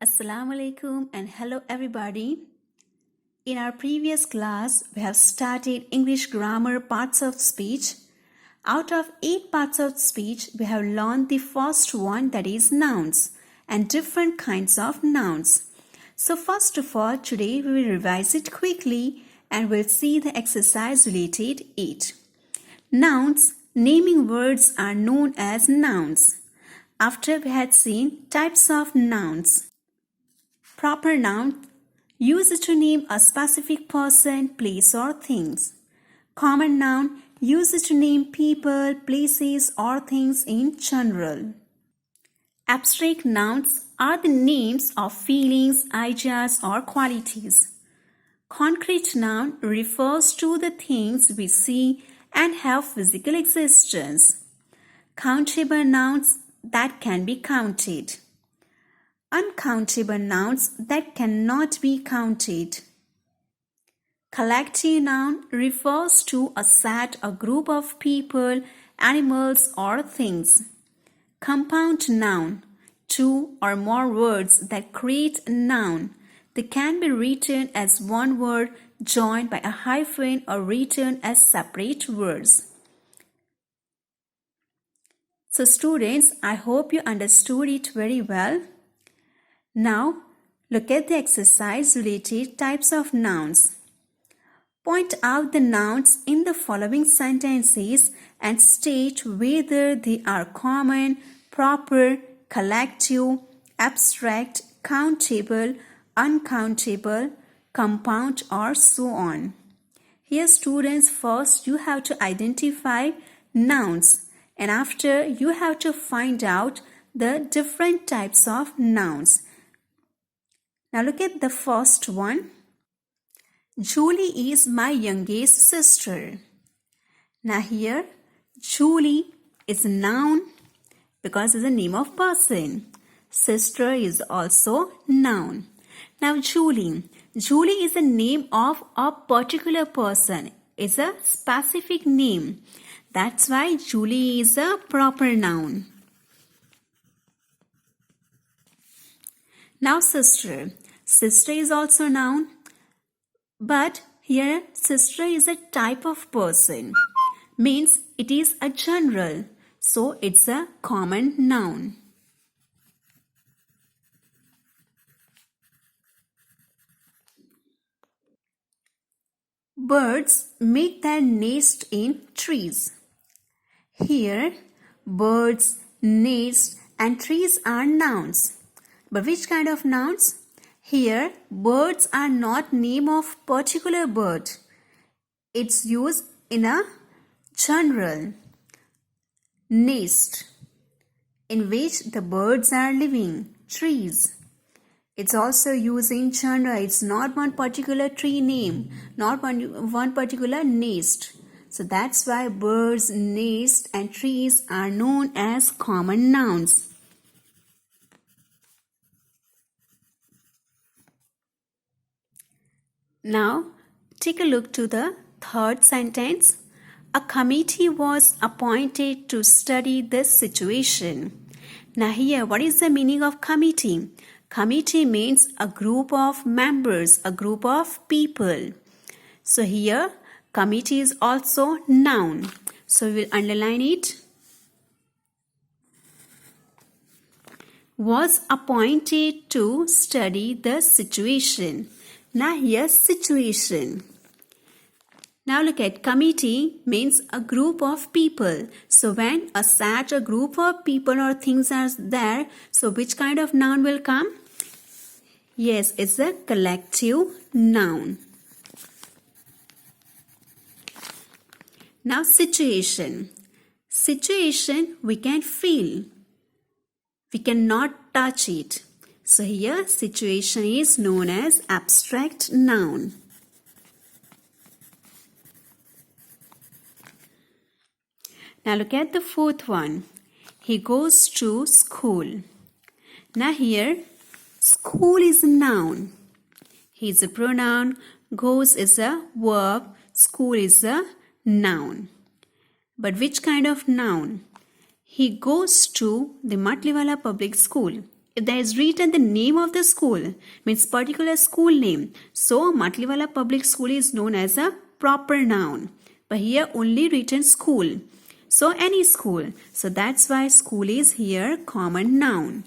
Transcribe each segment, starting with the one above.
Assalamu alaikum and hello everybody. In our previous class, we have studied English grammar parts of speech. Out of 8 parts of speech, we have learned the first one, that is nouns and different kinds of nouns. So first of all, today we will revise it quickly and we'll see the exercise related it. Nouns, naming words are known as nouns. After we had seen types of nouns. Proper noun, used to name a specific person, place or things. Common noun, used to name people, places or things in general. Abstract nouns are the names of feelings, ideas or qualities. Concrete noun refers to the things we see and have physical existence. Countable nouns that can be counted. Uncountable nouns that cannot be counted. Collective noun refers to a set or group of people, animals or things. Compound noun, 2 or more words that create a noun. They can be written as one word joined by a hyphen or written as separate words. So students, I hope you understood it very well. Now, look at the exercise related types of nouns. Point out the nouns in the following sentences and state whether they are common, proper, collective, abstract, countable, uncountable, compound or so on. Here students, first you have to identify nouns and after you have to find out the different types of nouns. Now look at the first one. Julie is my youngest sister. Now here, Julie is a noun because it's a name of person. Sister is also noun. Now Julie is a name of a particular person. It's a specific name. That's why Julie is a proper noun. Now sister. Sister is also noun, but here sister is a type of person, means it is a general, so it's a common noun. Birds make their nest in trees. Here, birds, nest and trees are nouns. But which kind of nouns? Here, birds are not name of particular bird. It's used in a general. Nest, in which the birds are living. Trees. It's also used in general. It's not one particular tree name, not one particular nest. So that's why birds, nest and trees are known as common nouns. Now, take a look to the third sentence. A committee was appointed to study this situation. Now here, what is the meaning of committee? Committee means a group of members, a group of people. So here, committee is also noun. So we will underline it. Was appointed to study the situation. Now here, situation. Now look at committee means a group of people. So when a set or group of people or things are there, so which kind of noun will come? Yes, it's a collective noun. Now situation. Situation we can feel. We cannot touch it. So here situation is known as abstract noun. Now look at the fourth one. He goes to school. Now here school is a noun. He is a pronoun. Goes is a verb. School is a noun. But which kind of noun? He goes to the Matliwala Public School. if there is written the name of the school, means particular school name, so Matliwala Public School is known as a proper noun. But here only written school. So any school. So that's why school is here common noun.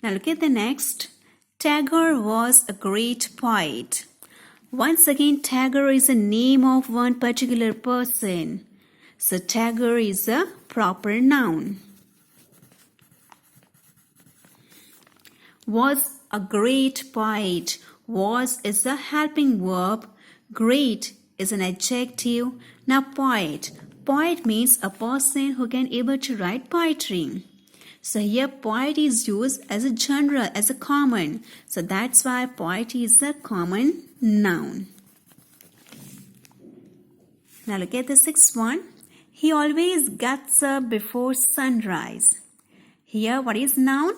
Now look at the next. Tagore was a great poet. Once again, Tagore is a name of one particular person. So Tagore is a proper noun. Was a great poet. Was is a helping verb. Great is an adjective. Now poet. Poet means a person who can able to write poetry. So here poet is used as a general, as a common. So that's why poet is a common noun. Now look at the sixth one. He always gets up before sunrise. Here what is noun?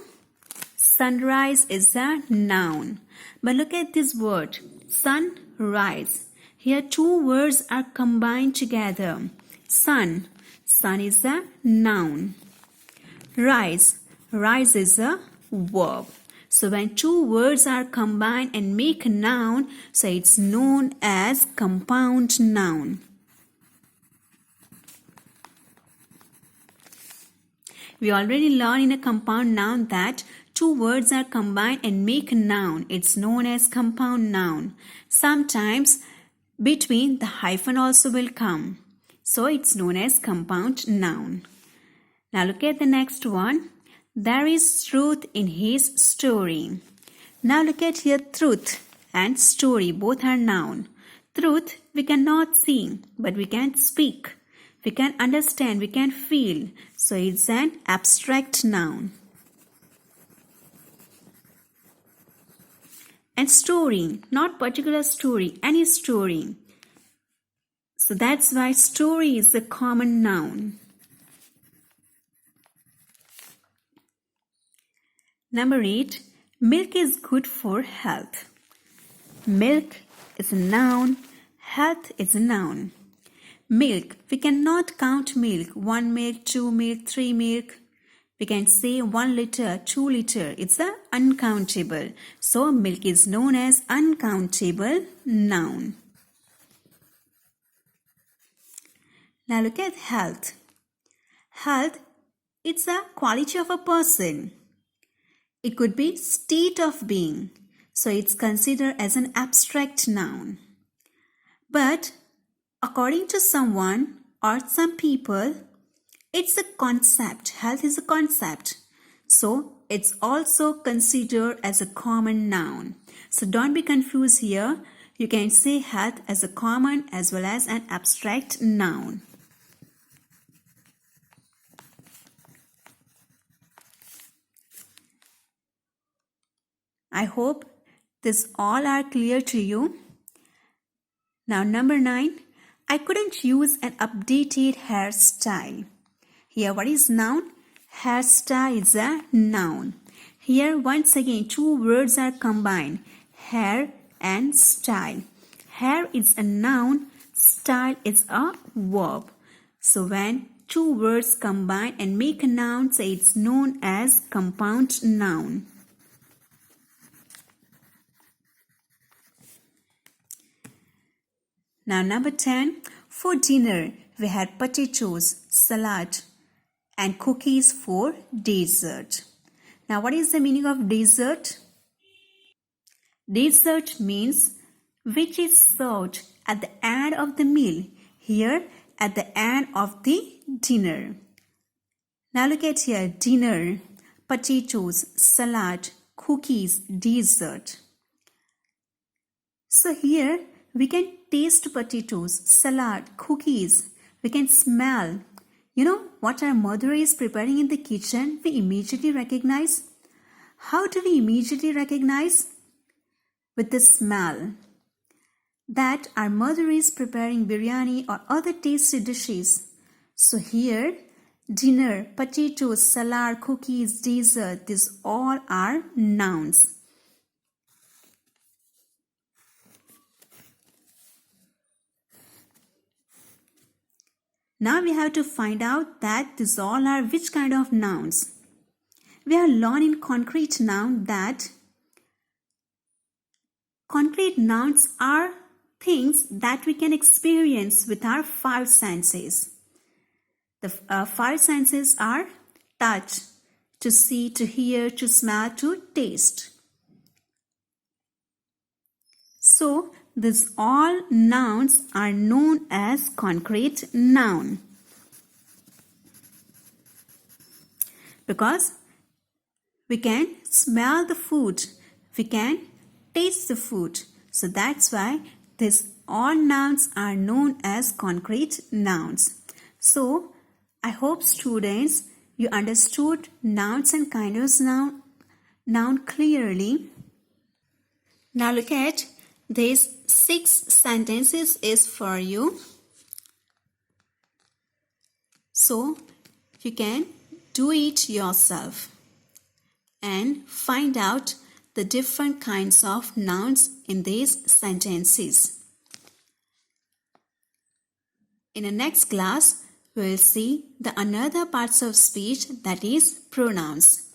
Sunrise is a noun. But look at this word, sunrise. Here two words are combined together. Sun. Sun is a noun. Rise. Rise is a verb. So when two words are combined and make a noun, so it's known as compound noun. We already learned in a compound noun that two words are combined and make a noun. It's known as compound noun. Sometimes between the hyphen also will come. So it's known as compound noun. Now look at the next one. There is truth in his story. Now look at here, truth and story, both are noun. Truth we cannot see, but we can speak. We can understand, we can feel. So it's an abstract noun. And story, not particular story, any story. So that's why story is a common noun. Number 8, milk is good for health. Milk is a noun, health is a noun. Milk, we cannot count milk, 1 milk, 2 milk, 3 milk. We can say 1 liter, 2 liter, it's a uncountable. So milk is known as uncountable noun. Now look at health. Health, it's a quality of a person. It could be state of being. So it's considered as an abstract noun. But according to someone or some people, it's a concept. Health is a concept. So it's also considered as a common noun. So don't be confused here. You can say health as a common as well as an abstract noun. I hope this all are clear to you. Now number 9, I couldn't use an updated hairstyle. Here what is noun? Hairstyle is a noun. Here once again two words are combined, hair and style. Hair is a noun, style is a verb. So when two words combine and make a noun, so it's known as compound noun. Now number 10, for dinner we had potatoes, salad and cookies for dessert. Now what is the meaning of dessert? Dessert means which is served at the end of the meal. Here at the end of the dinner. Now look at here, dinner, potatoes, salad, cookies, dessert. So here we can taste potatoes, salad, cookies. We can smell. You know what our mother is preparing in the kitchen, we immediately recognize. How do we immediately recognize? With the smell. That our mother is preparing biryani or other tasty dishes. So here, dinner, potatoes, salad, cookies, dessert, these all are nouns. Now we have to find out that these all are which kind of nouns. We have learned in concrete noun that concrete nouns are things that we can experience with our five senses. The five senses are touch, to see, to hear, to smell, to taste. So, these all nouns are known as concrete noun. Because we can smell the food, we can taste the food. So that's why these all nouns are known as concrete nouns. So, I hope students you understood nouns and kind of noun clearly. Now look at these 6 sentences is for you. So you can do it yourself and find out the different kinds of nouns in these sentences. In the next class, we will see the another parts of speech, that is pronouns.